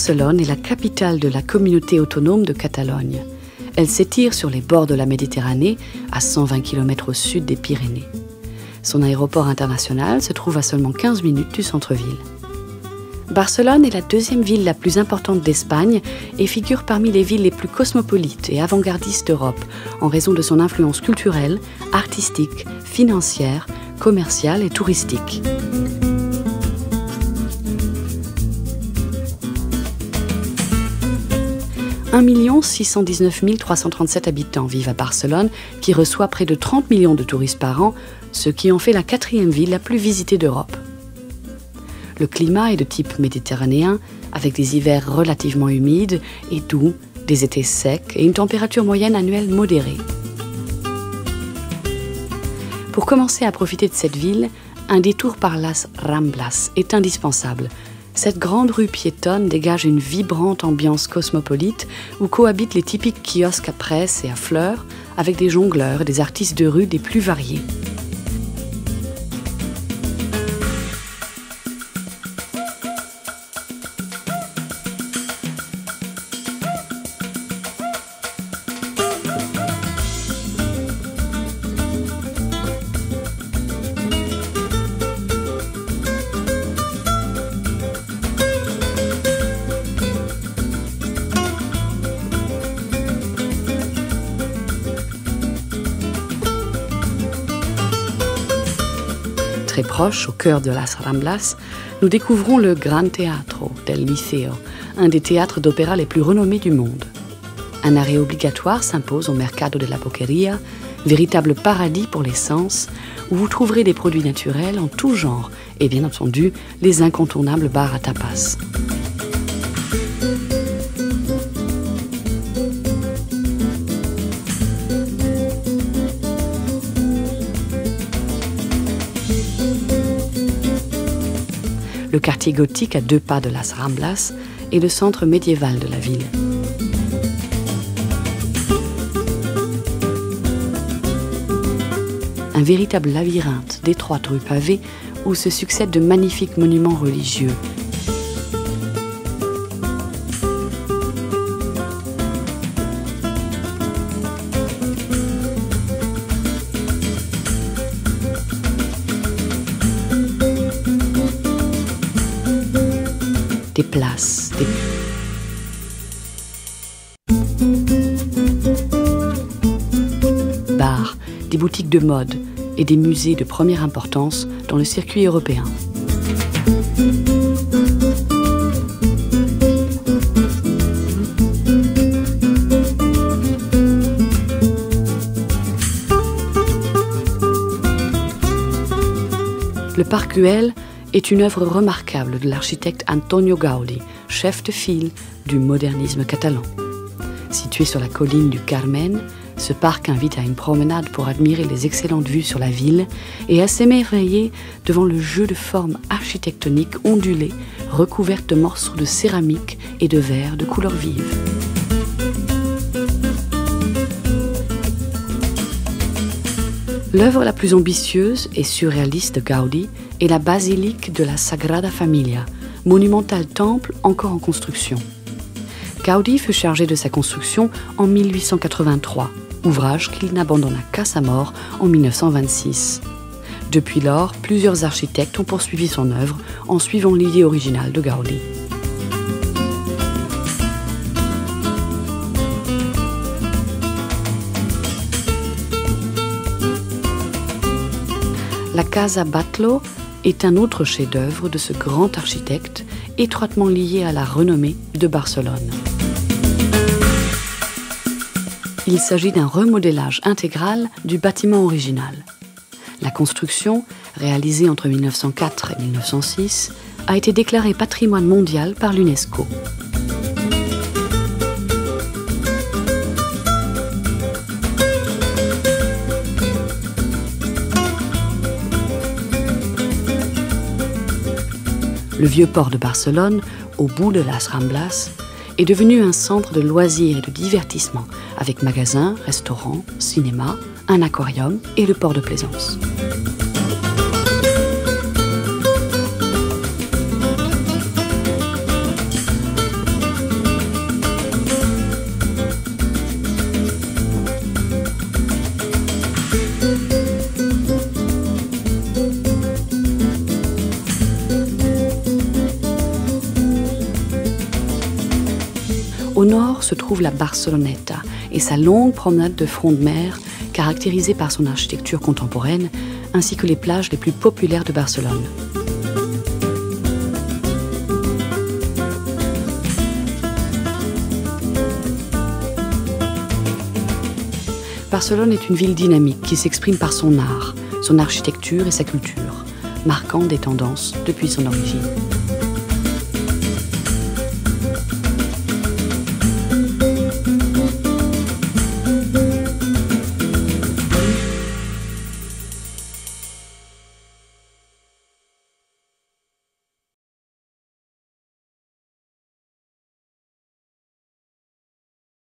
Barcelone est la capitale de la communauté autonome de Catalogne. Elle s'étire sur les bords de la Méditerranée, à 120 km au sud des Pyrénées. Son aéroport international se trouve à seulement 15 minutes du centre-ville. Barcelone est la deuxième ville la plus importante d'Espagne et figure parmi les villes les plus cosmopolites et avant-gardistes d'Europe en raison de son influence culturelle, artistique, financière, commerciale et touristique. « 1 619 337 habitants vivent à Barcelone, qui reçoit près de 30 millions de touristes par an, ce qui en fait la 4e ville la plus visitée d'Europe. Le climat est de type méditerranéen, avec des hivers relativement humides et doux, des étés secs et une température moyenne annuelle modérée. Pour commencer à profiter de cette ville, un détour par Las Ramblas est indispensable. Cette grande rue piétonne dégage une vibrante ambiance cosmopolite où cohabitent les typiques kiosques à presse et à fleurs avec des jongleurs et des artistes de rue des plus variés. Très proche, au cœur de Las Ramblas, nous découvrons le Gran Teatro del Liceo, un des théâtres d'opéra les plus renommés du monde. Un arrêt obligatoire s'impose au Mercado de la Boqueria, véritable paradis pour les sens, où vous trouverez des produits naturels en tout genre et bien entendu les incontournables bars à tapas. Le quartier gothique à 2 pas de Las Ramblas est le centre médiéval de la ville. Un véritable labyrinthe d'étroites rues pavées où se succèdent de magnifiques monuments religieux. Des places, des bars, des boutiques de mode et des musées de première importance dans le circuit européen. Le Parc Güell est une œuvre remarquable de l'architecte Antonio Gaudí, chef de file du modernisme catalan. Situé sur la colline du Carmen, ce parc invite à une promenade pour admirer les excellentes vues sur la ville et à s'émerveiller devant le jeu de formes architectoniques ondulées, recouvertes de morceaux de céramique et de verre de couleurs vives. L'œuvre la plus ambitieuse et surréaliste de Gaudí est la basilique de la Sagrada Familia, monumental temple encore en construction. Gaudí fut chargé de sa construction en 1883, ouvrage qu'il n'abandonna qu'à sa mort en 1926. Depuis lors, plusieurs architectes ont poursuivi son œuvre en suivant l'idée originale de Gaudí. La Casa Batlló est un autre chef-d'œuvre de ce grand architecte, étroitement lié à la renommée de Barcelone. Il s'agit d'un remodélage intégral du bâtiment original. La construction, réalisée entre 1904 et 1906, a été déclarée patrimoine mondial par l'UNESCO. Le vieux port de Barcelone, au bout de Las Ramblas, est devenu un centre de loisirs et de divertissement, avec magasins, restaurants, cinéma, un aquarium et le port de plaisance. retrouve la Barceloneta et sa longue promenade de front de mer, caractérisée par son architecture contemporaine, ainsi que les plages les plus populaires de Barcelone. Barcelone est une ville dynamique qui s'exprime par son art, son architecture et sa culture, marquant des tendances depuis son origine.